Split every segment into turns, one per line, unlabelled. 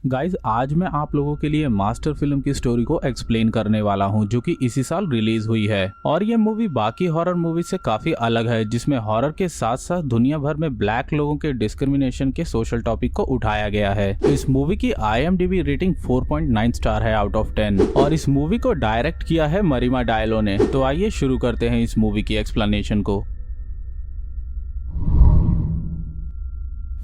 Guys आज मैं आप लोगों के लिए मास्टर फिल्म की स्टोरी को एक्सप्लेन करने वाला हूं जो कि इसी साल रिलीज हुई है। और ये मूवी बाकी हॉरर मूवी से काफी अलग है, जिसमें हॉरर के साथ साथ दुनिया भर में ब्लैक लोगों के डिस्क्रिमिनेशन के सोशल टॉपिक को उठाया गया है। इस मूवी की IMDb रेटिंग 4.9 स्टार है आउट ऑफ 10 और इस मूवी को डायरेक्ट किया है मरिमा डायलो ने। तो आइए शुरू करते हैं इस मूवी की एक्सप्लेनेशन को।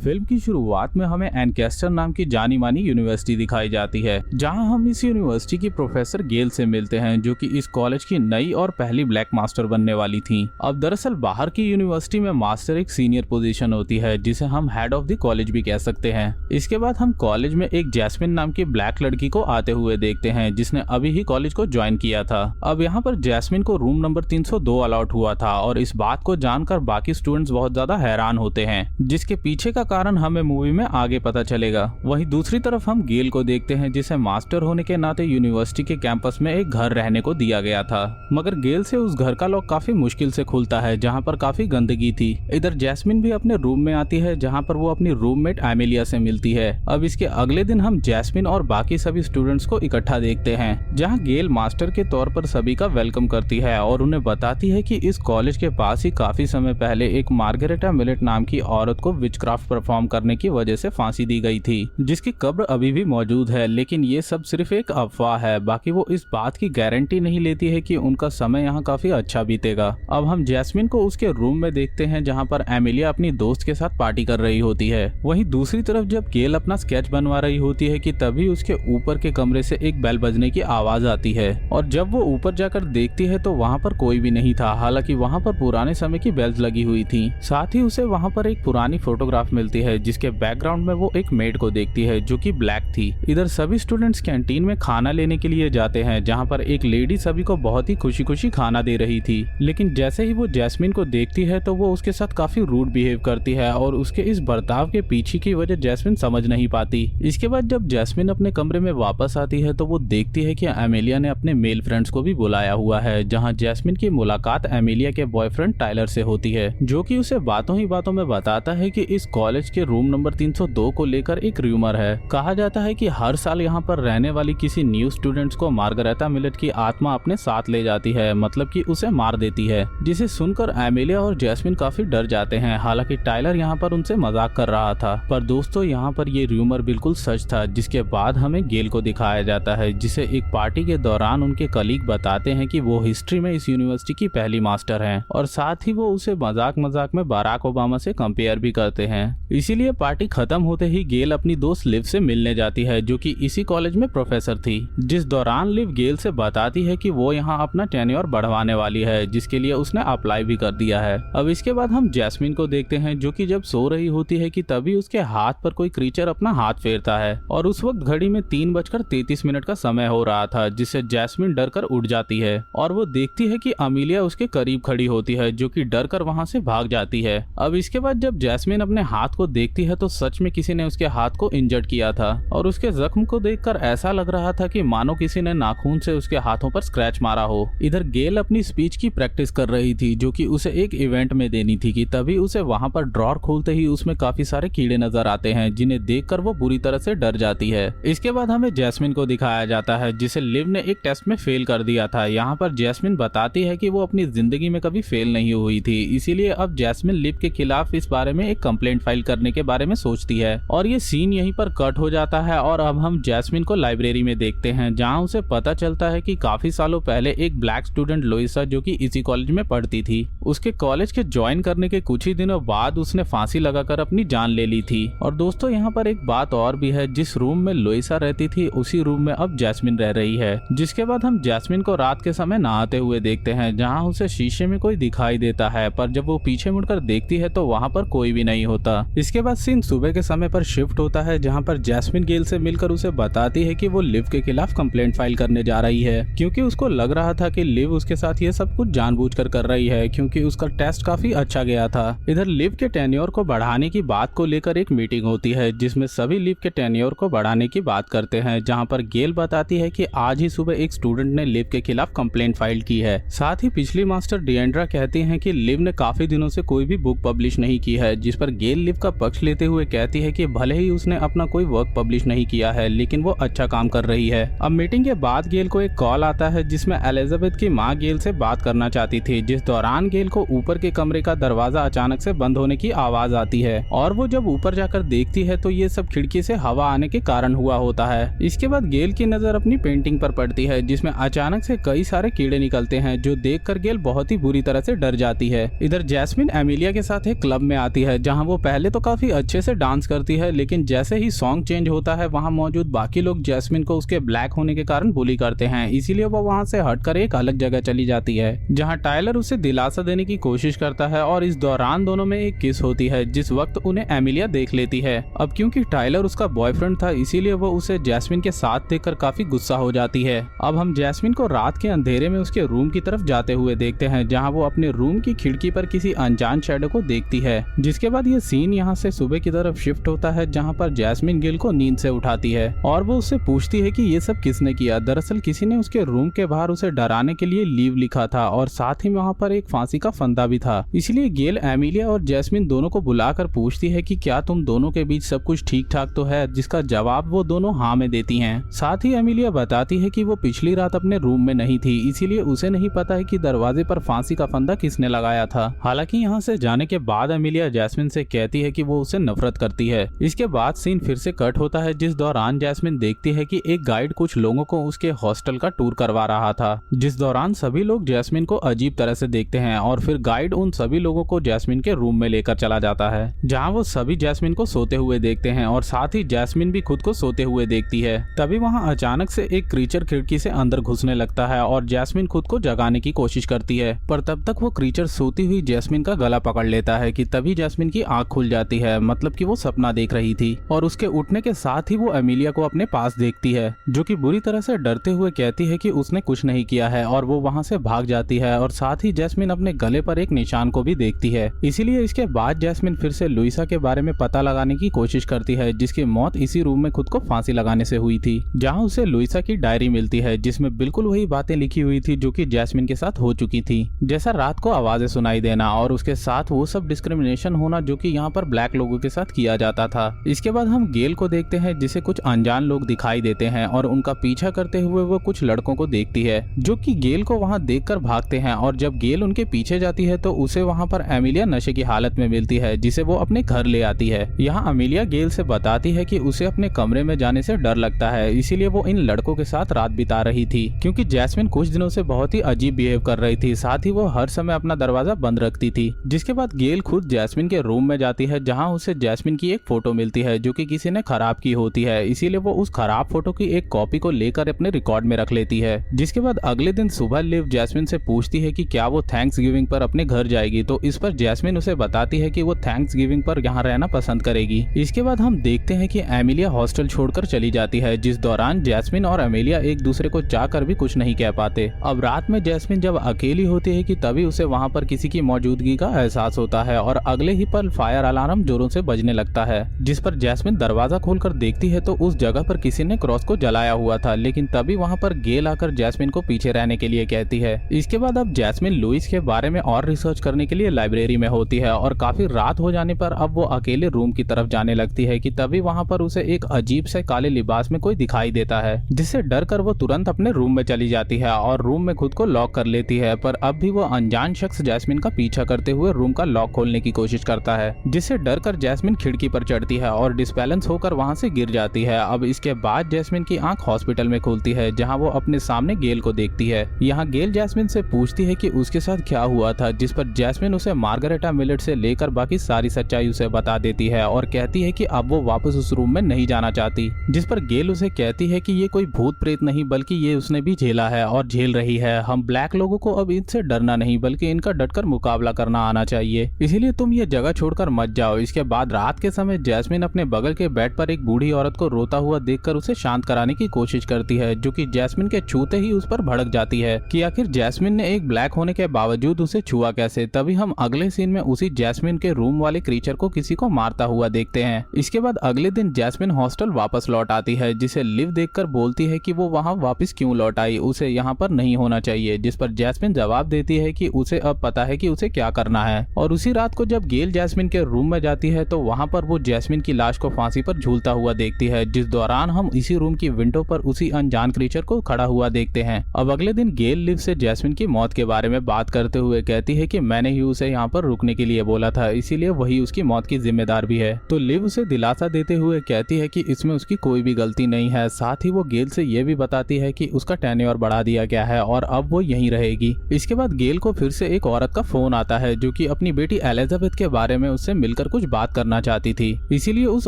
फिल्म की शुरुआत में हमें एनकेस्टर नाम की जानी मानी यूनिवर्सिटी दिखाई जाती है, जहां हम इस यूनिवर्सिटी की प्रोफेसर गेल से मिलते हैं, जो कि इस कॉलेज की नई और पहली ब्लैक मास्टर बनने वाली थी। अब दरअसल बाहर की यूनिवर्सिटी में मास्टर एक सीनियर पोजीशन होती है, जिसे हम हेड ऑफ द कॉलेज भी कह सकते हैं। इसके बाद हम कॉलेज में एक जैस्मिन नाम की ब्लैक लड़की को आते हुए देखते हैं, जिसने अभी ही कॉलेज को ज्वाइन किया था। अब यहाँ पर जैस्मिन को रूम नंबर 302 अलॉट हुआ था और इस बात को जानकर बाकी स्टूडेंट्स बहुत ज्यादा हैरान होते हैं, जिसके पीछे का कारण हमें मूवी में आगे पता चलेगा। वहीं दूसरी तरफ हम गेल को देखते हैं, जिसे मास्टर होने के नाते यूनिवर्सिटी के कैंपस में एक घर रहने को दिया गया था, मगर गेल से उस घर का लॉक काफी मुश्किल से खुलता है, जहां पर काफी गंदगी थी। इधर जैस्मिन भी अपने रूम में आती है, जहां पर वो अपनी रूममेट एमिलिया से मिलती है। अब इसके अगले दिन हम जैस्मिन और बाकी सभी स्टूडेंट्स को इकट्ठा देखते हैं, जहाँ गेल मास्टर के तौर पर सभी का वेलकम करती है और उन्हें बताती है कि इस कॉलेज के पास ही काफी समय पहले एक मार्गरेटा मिलेट नाम की औरत को विचक्राफ्ट परफॉर्म करने की वजह से फांसी दी गई थी, जिसकी कब्र अभी भी मौजूद है। लेकिन ये सब सिर्फ एक अफवाह है, बाकी वो इस बात की गारंटी नहीं लेती है कि उनका समय यहाँ काफी अच्छा बीतेगा। अब हम जैस्मिन को उसके रूम में देखते हैं, जहाँ पर एमिलिया अपनी दोस्त के साथ पार्टी कर रही होती है। वहीं दूसरी तरफ जब गेल अपना स्केच बनवा रही होती है कि तभी उसके ऊपर के कमरे से एक बेल बजने की आवाज आती है और जब वो ऊपर जाकर देखती है तो वहाँ पर कोई भी नहीं था। हालांकि वहाँ पर पुराने समय की बेल्स लगी हुई थी। साथ ही उसे वहाँ पर एक पुरानी फोटोग्राफ मिलती है, जिसके बैकग्राउंड में वो एक मेड को देखती है जो कि ब्लैक थी। इधर सभी स्टूडेंट्स कैंटीन में खाना लेने के लिए जाते हैं, जहाँ पर एक लेडी सभी को बहुत ही खुशी खुशी खाना दे रही थी। लेकिन जैसे ही वो जैस्मिन को देखती है तो वो उसके साथ काफी रूड बिहेव करती है और उसके इस बर्ताव के पीछे की वजह जैस्मिन समझ नहीं पाती। इसके बाद जब जैस्मिन अपने कमरे में वापस आती है तो वो देखती है कि एमिलिया ने अपने मेल फ्रेंड्स को भी बुलाया हुआ है, जहाँ जैस्मिन की मुलाकात एमिलिया के बॉयफ्रेंड टाइलर से होती है, जो कि उसे बातों ही बातों में बताता है कि इस कॉलेज के रूम नंबर 302 को लेकर एक र्यूमर है। कहा जाता है कि हर साल यहाँ पर रहने वाली किसी न्यू स्टूडेंट्स को मार्गरेटा मिलेट की आत्मा अपने साथ ले जाती है, मतलब कि उसे मार देती है, जिसे सुनकर एमिलिया और जैस्मिन काफी डर जाते हैं। हालांकि टाइलर यहाँ पर उनसे मजाक कर रहा था, पर दोस्तों यहाँ पर ये र्यूमर बिल्कुल सच था। जिसके बाद हमें गेल को दिखाया जाता है, जिसे एक पार्टी के दौरान उनके कलीग बताते हैं कि वो हिस्ट्री में इस यूनिवर्सिटी की पहली मास्टर है और साथ ही वो उसे मजाक मजाक में बराक ओबामा से कंपेयर भी करते हैं। इसीलिए पार्टी खत्म होते ही गेल अपनी दोस्त लिव से मिलने जाती है, जो कि इसी कॉलेज में प्रोफेसर थी। जिस दौरान लिव गेल से बताती है कि वो यहाँ अपना टेन्योर बढ़वाने वाली है, जिसके लिए उसने अप्लाई भी कर दिया है। अब इसके बाद हम जैस्मिन को देखते हैं, जो कि जब सो रही होती है कि तभी उसके हाथ पर कोई क्रीचर अपना हाथ फेरता है और उस वक्त घड़ी में 3:33 का समय हो रहा था, जिससे जैस्मिन डर कर उठ जाती है और वो देखती है कि अमीलिया उसके करीब खड़ी होती है, जो कि डर कर वहाँ से भाग जाती है। अब इसके बाद जब जैस्मिन अपने हाथ को देखती है तो सच में किसी ने उसके हाथ को इंजर्ड किया था और उसके जख्म को देखकर ऐसा लग रहा था कि मानो किसी ने नाखून से उसके हाथों पर स्क्रैच मारा हो। इधर गेल अपनी स्पीच की प्रैक्टिस कर रही थी, जो कि उसे एक इवेंट में देनी थी कि तभी उसे वहां पर ड्रॉर खोलते ही उसमें काफी सारे कीड़े नजर आते हैं, जिन्हें देखकर वो बुरी तरह से डर जाती है। इसके बाद हमें जैस्मिन को दिखाया जाता है, जिसे लिव ने एक टेस्ट में फेल कर दिया था। यहाँ पर जैस्मिन बताती है कि वो अपनी जिंदगी में कभी फेल नहीं हुई थी, इसीलिए अब जैस्मिन लिव के खिलाफ इस बारे में एक कंप्लेंट फाइल करने के बारे में सोचती है और ये सीन यहीं पर कट हो जाता है। और अब हम जैस्मिन को लाइब्रेरी में देखते हैं, जहां उसे पता चलता है कि काफी सालों पहले एक ब्लैक स्टूडेंट लोइसा, जो कि इसी कॉलेज में पढ़ती थी, उसके कॉलेज के ज्वाइन करने के कुछ ही दिनों बाद उसने फांसी लगाकर अपनी जान ले ली थी। और दोस्तों यहाँ पर एक बात और भी है, जिस रूम में लोइसा रहती थी उसी रूम में अब जैस्मिन रह रही है। जिसके बाद हम जैस्मिन को रात के समय नहाते हुए देखते हैं, जहाँ उसे शीशे में कोई दिखाई देता है, पर जब वो पीछे मुड़कर देखती है तो वहाँ पर कोई भी नहीं होता। इसके बाद सीन सुबह के समय पर शिफ्ट होता है, जहाँ पर जैस्मिन गेल से मिलकर उसे बताती है कि वो लिव के खिलाफ कंप्लेंट फाइल करने जा रही है, क्योंकि उसको लग रहा था कि लिव उसके साथ ये सब कुछ जानबूझकर कर रही है, क्योंकि उसका टेस्ट काफी अच्छा गया था। इधर लिव के टेन्योर को बढ़ाने की बात को लेकर एक मीटिंग होती है, जिसमें सभी लिव के टेन्योर को बढ़ाने की बात करते हैं, जहाँ पर गेल बताती है कि आज ही सुबह एक स्टूडेंट ने लिव के खिलाफ कंप्लेंट फाइल की है। साथ ही पिछली मास्टर डिएंड्रा कहती हैं कि लिव ने काफी दिनों से कोई भी बुक पब्लिश नहीं की है, जिस पर गेल लिव का पक्ष लेते हुए कहती है कि भले ही उसने अपना कोई वर्क पब्लिश नहीं किया है लेकिन वो अच्छा काम कर रही है। अब मीटिंग के बाद गेल को एक कॉल आता है जिसमें एलिजाबेथ की माँ गेल से बात करना चाहती थी, जिस दौरान गेल को ऊपर के कमरे का दरवाजा अचानक से बंद होने की आवाज आती है और वो जब ऊपर जाकर देखती है तो ये सब खिड़की से हवा आने के कारण हुआ होता है। इसके बाद गेल की नजर अपनी पेंटिंग पर पड़ती है जिसमें अचानक से कई सारे कीड़े निकलते हैं, जो देखकर गेल बहुत ही बुरी तरह से डर जाती है। इधर जैस्मिन एमिलिया के साथ एक क्लब में आती है जहां वो पहले तो काफी अच्छे से डांस करती है, लेकिन जैसे ही सॉन्ग चेंज होता है वहां मौजूद बाकी लोग जैस्मिन को उसके ब्लैक होने के कारण बुली करते हैं, इसीलिए वो वहां से हटकर एक अलग जगह चली जाती है जहां टायलर उसे दिलासा देने की कोशिश करता है और इस दौरान दोनों में एक किस होती है, जिस वक्त उन्हें एमिलिया देख लेती है। अब क्योंकि टायलर उसका बॉयफ्रेंड था इसीलिए वो उसे जैस्मिन के साथ देखकर काफी गुस्सा हो जाती है। अब हम जैस्मिन को रात के अंधेरे में उसके रूम की तरफ जाते हुए देखते हैं जहां वो अपने रूम की खिड़की पर किसी अनजान शैडो को देखती है, जिसके बाद ये सीन यहां से सुबह की तरफ शिफ्ट होता है जहां पर जैस्मिन गेल को नींद से उठाती है और वो उससे पूछती है कि ये सब किसने किया। दरअसल किसी ने उसके रूम के बाहर उसे डराने के लिए लीव लिखा था और साथ ही वहाँ पर एक फांसी का फंदा भी था, इसलिए गेल एमिलिया और जैस्मिन दोनों को बुलाकर पूछती है कि क्या तुम दोनों के बीच सब कुछ ठीक ठाक तो है, जिसका जवाब वो दोनों हाँ में देती हैं। साथ ही एमिलिया बताती है कि वो पिछली रात अपने रूम में नहीं थी, इसीलिए उसे नहीं पता है कि दरवाजे पर फांसी का फंदा किसने लगाया था। हालांकि यहाँ से जाने के बाद एमिलिया जैस्मिन से कहती है कि वो उसे नफरत करती है। इसके बाद सीन फिर से कट होता है जिस दौरान जैस्मिन देखती है कि एक गाइड कुछ लोगों को उसके हॉस्टल का टूर करवा रहा था, जिस दौरान सभी लोग जैस्मिन को अजीब तरह से देखते हैं और फिर गाइड उन सभी लोगों को जैस्मिन के रूम में लेकर चला जाता है जहां वो सभी जैस्मिन को सोते हुए देखते हैं और साथ ही जैस्मिन भी खुद को सोते हुए देखती है। तभी वहां अचानक से एक क्रीचर खिड़की से अंदर घुसने लगता है और जैस्मिन खुद को जगाने की कोशिश करती है, पर तब तक वो क्रीचर सोती हुई जैस्मिन का गला पकड़ लेता है कि तभी जैस्मिन की आंख खुल जाती है, मतलब कि वो सपना देख रही थी और उसके उठने के साथ ही वो एमिलिया को अपने पास देखती है जो कि बुरी तरह से डरते हुए कहती है कि उसने कुछ नहीं किया है और वो वहां से भाग जाती है और साथ ही जैस्मिन अपने गले पर एक निशान को भी देखती है। इसीलिए इसके बाद जैस्मिन फिर से लुइसा के बारे में पता लगाने की कोशिश करती है जिसकी मौत इसी रूम में खुद को फांसी लगाने से हुई थी, जहां उसे लुइसा की डायरी मिलती है जिसमें बिल्कुल वही बातें लिखी हुई थी जो कि जैस्मिन के साथ हो चुकी थी, जैसा रात को आवाजें सुनाई देना और उसके साथ वो सब डिस्क्रिमिनेशन होना जो कि यहाँ पर ब्लैक लोगों के साथ किया जाता था। इसके बाद हम गेल को देखते हैं जिसे कुछ अनजान लोग दिखाई देते हैं और उनका पीछा करते हुए वो कुछ लड़कों को देखती है जो कि गेल को वहां देखकर भागते हैं और जब गेल उनके पीछे जाती है तो उसे वहां पर एमिलिया नशे की हालत में मिलती है जिसे वो अपने घर ले आती है। यहाँ एमिलिया गेल से बताती है कि उसे अपने कमरे में जाने से डर लगता है, इसीलिए वो इन लड़कों के साथ रात बिता रही थी क्योंकि जैस्मिन कुछ दिनों से बहुत ही अजीब बिहेव कर रही थी, साथ ही वो हर समय अपना दरवाजा बंद रखती थी। जिसके बाद गेल खुद जैस्मिन के रूम में जाती है जहाँ उसे जैस्मिन की एक फोटो मिलती है जो कि किसी ने खराब की होती है, इसीलिए वो उस खराब फोटो की एक कॉपी को लेकर अपने रिकॉर्ड में रख लेती है। जिसके बाद अगले दिन सुबह लिव जैस्मिन से पूछती है कि क्या वो थैंक्स गिविंग पर अपने घर जाएगी, तो इस पर जैस्मिन उसे बताती है कि वो थैंक्स गिविंग पर यहाँ रहना पसंद करेगी। इसके बाद हम देखते हैं कि एमिलिया हॉस्टल छोड़कर चली जाती है, जिस दौरान जैस्मिन और एमिलिया एक दूसरे को चाहकर भी कुछ नहीं कह पाते। अब रात में जैस्मिन जब अकेली होती है कि तभी उसे वहाँ पर किसी की मौजूदगी का एहसास होता है और अगले ही पल फायर अलार्म जोरों से बजने लगता है, जिस पर जैस्मिन दरवाजा खोलकर देखती है तो उस जगह पर किसी ने क्रॉस को जलाया हुआ था, लेकिन तभी वहाँ पर गेल आकर जैस्मिन को पीछे रहने के लिए कहती है। इसके बाद अब जैस्मिन लुइस के बारे में और रिसर्च करने के लिए लाइब्रेरी में होती है और काफी रात हो जाने पर अब वो अकेले रूम की तरफ जाने लगती है कि तभी वहाँ पर उसे एक अजीब से काले लिबास में कोई दिखाई देता है, जिससे डर कर वो तुरंत अपने रूम में चली जाती है और रूम में खुद को लॉक कर लेती है। पर अब भी वो अनजान शख्स जैस्मिन का पीछा करते हुए रूम का लॉक खोलने की कोशिश करता है, जिससे डर कर जैस्मिन खिड़की पर चढ़ती है और डिसबैलेंस होकर वहाँ से गिर जाती है। अब इसके बाद जैस्मिन की आंख हॉस्पिटल में खुलती है जहाँ वो अपने सामने गेल को देखती है। यहाँ गेल जैस्मिन से पूछती है कि उसके साथ क्या हुआ था, जिस पर जैस्मिन उसे मार्गरेटा मिलेट से लेकर बाकी सारी सच्चाई उसे बता देती है और कहती है कि अब वो वापस उस रूम में नहीं जाना चाहती। जिस पर गेल उसे कहती है कि ये कोई भूत प्रेत नहीं बल्कि ये उसने भी झेला है और झेल रही है। हम ब्लैक लोगों को अब इनसे डरना नहीं बल्कि इनका डटकर मुकाबला करना आना चाहिए, इसीलिए तुम ये जगह छोड़कर मत जाओ। इसके बाद रात के समय जैस्मिन अपने बगल के बेड पर एक बूढ़ी औरत को रोता हुआ देखकर उसे शांत कराने की कोशिश करती है, जो कि जैस्मिन के छूते ही उस पर भड़क जाती है कि आखिर जैस्मिन ने एक ब्लैक होने के बावजूद उसे छुआ कैसे। तभी हम अगले सीन में उसी जैस्मिन के रूम वाले क्रीचर को किसी को मारता हुआ देखते हैं। इसके बाद अगले दिन जैस्मिन हॉस्टल वापस लौट आती है, जिसे लिव देखकर बोलती है कि वो वहाँ वापस क्यों लौट आई, उसे यहाँ पर नहीं होना चाहिए। जिस पर जैस्मिन जवाब देती है कि उसे अब पता है कि उसे क्या करना है। और उसी रात को जब गेल जैस्मिन के रूम में जाती है तो वहाँ पर वो जैस्मिन की लाश को फांसी पर झूलता हुआ देखती है, जिस दौरान हम इसी रूम की विंडो पर उसी अनजान क्रीचर को खड़ा हुआ देखते हैं। अब अगले दिन गेल लिव से जैस्मिन की मौत के बारे में बात करते हुए कहती है कि मैंने ही उसे यहाँ पर रुकने के लिए बोला था, इसीलिए वही उसकी मौत की जिम्मेदार भी है। तो लिव उसे दिलासा देते हुए कहती है कि इसमें उसकी कोई भी गलती नहीं है। साथ ही वो गेल से ये भी बताती है कि उसका टेन्योर बढ़ा दिया गया है और अब वो यहीं रहेगी। इसके बाद गेल को फिर से एक औरत का फोन आता है जो कि अपनी बेटी एलिजाबेथ के बारे में उससे मिलकर कुछ बात करना चाहती थी, इसीलिए उस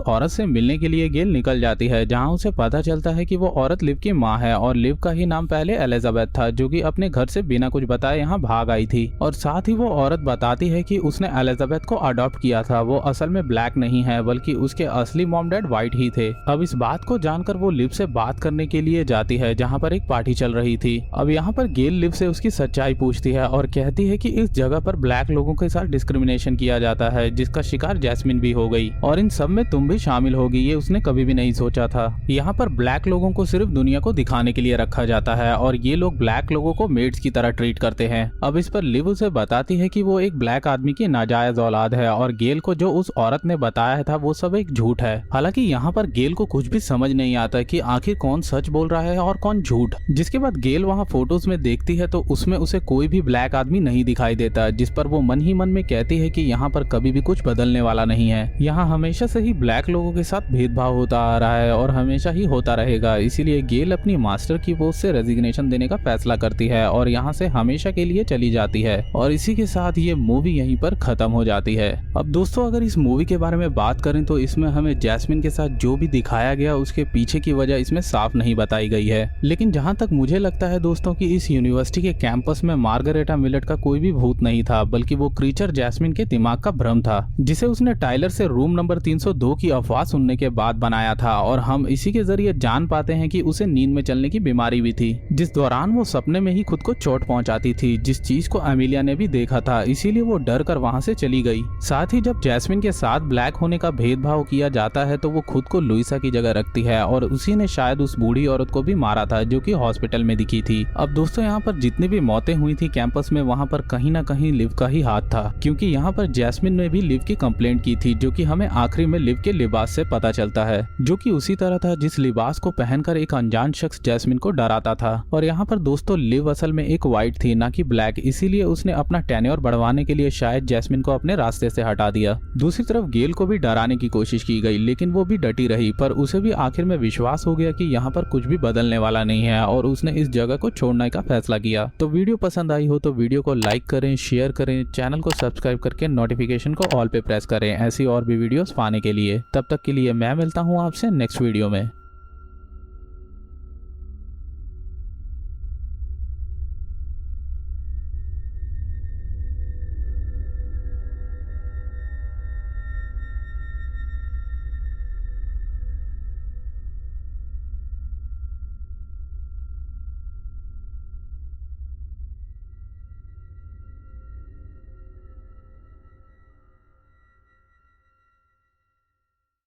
औरत से मिलने के लिए गेल निकल जाती है, जहाँ उसे पता चलता है कि वो औरत लिव की माँ है और लिव का ही नाम पहले एलिजाबेथ था, जो कि अपने घर से बिना कुछ बताए यहाँ भाग आई थी। और साथ ही वो औरत बताती है कि उसने एलिजाबेथ को अडॉप्ट किया था, वो असल में ब्लैक नहीं है बल्कि उसके असली मॉम डैड व्हाइट ही थे। अब इस बात को जानकर वो लिव से बात करने के लिए जाती है जहाँ पर एक पार्टी चल रही थी। अब यहाँ पर गेल लिव से उसकी सच्चाई पूछती है और कहती है कि इस जगह पर ब्लैक लोगों के साथ डिस्क्रिमिनेशन किया जाता है, जिसका शिकार जैस्मिन भी हो गई और इन सब में तुम भी शामिल होगी, ये उसने कभी भी नहीं सोचा था। यहाँ पर ब्लैक लोगों को सिर्फ दुनिया को दिखाने के लिए रखा जाता है और ये लोग ब्लैक लोगों को मेड्स की तरह ट्रीट करते हैं। अब इस पर लिव उसे बताती है कि वो एक ब्लैक आदमी की नाजायज औलाद है और गेल को जो उस औरत ने बताया था वो सब एक झूठ है। हालांकि यहाँ पर गेल को कुछ भी समझ नहीं आता कि आखिर कौन सच बोल रहा है और कौन झूठ। जिसके बाद गेल वहाँ फोटोज में देखती है तो उसमें उसे कोई भी ब्लैक आदमी नहीं दिखाई देता, जिस पर वो मन ही मन में कहती है कि यहाँ पर कभी भी कुछ बदलने वाला नहीं है। यहाँ हमेशा से ही ब्लैक लोगों के साथ भेदभाव होता आ रहा है और हमेशा ही होता रहेगा, इसीलिए गेल अपनी मास्टर की पोस्ट से रेजिग्नेशन देने का फैसला करती है और यहाँ से हमेशा के लिए चली जाती है। और इसी के साथ ये मूवी यहीं पर खत्म हो जाती है। अब दोस्तों अगर इस मूवी के बारे में बात करें तो इसमें हमें जैस्मिन के साथ जो भी दिखाया गया उसके पीछे की वजह इसमें साफ नहीं बताई गई है, लेकिन जहाँ तक मुझे लगता है दोस्तों कि इस यूनिवर्सिटी के कैंपस में मार्गरेटा मिलेट का कोई भी भूत नहीं था, बल्कि वो क्रीचर जैस्मिन के दिमाग का भ्रम था, जिसे उसने टाइलर से रूम नंबर 302 की अफवाह सुनने के बाद बनाया था। और हम इसी के जरिए जान पाते हैं कि उसे नींद में चलने की बीमारी भी थी, जिस दौरान वो सपने में ही खुद को चोट पहुंचाती थी, जिस चीज को एमिलिया ने भी देखा था, इसीलिए वो डर कर वहां से चली गई। साथ ही जब जैस्मिन के साथ ब्लैक होने का भेदभाव किया जाता है तो वो खुद को लुइसा की जगह रखती है और उसी ने शायद उस बूढ़ी औरत को भी मारा था जो कि हॉस्पिटल में दिखी थी। अब दोस्तों यहाँ पर जितनी भी मौतें हुई थी कैंपस में, वहाँ पर कहीं ना कहीं लिव का ही हाथ था, क्योंकि यहाँ पर जैस्मिन ने भी लिव की कंप्लेंट की थी, जो कि हमें आखिरी में लिव के लिबास से पता चलता है, जो कि उसी तरह था जिस लिबास को पहनकर एक अनजान शख्स जैस्मिन को डराता था। और यहाँ पर दोस्तों लिव असल में एक व्हाइट थी ना कि ब्लैक, इसीलिए उसने अपना टेन्योर बढ़वाने के लिए शायद जैस्मिन को अपने रास्ते से हटा दिया। दूसरी तरफ गेल को भी डराने की कोशिश की गई, लेकिन वो भी डटी रही, पर उसे भी आखिर में विश्वास हो गया कि यहाँ पर कुछ भी बदलने वाला नहीं है और उसने इस जगह को छोड़ने का फैसला किया। तो वीडियो पसंद आई हो तो वीडियो को लाइक करें, शेयर करें, चैनल को सब्सक्राइब करके नोटिफिकेशन को ऑल पे प्रेस करें ऐसी और भी वीडियोस पाने के लिए। तब तक के लिए मैं मिलता हूँ आपसे नेक्स्ट वीडियो में।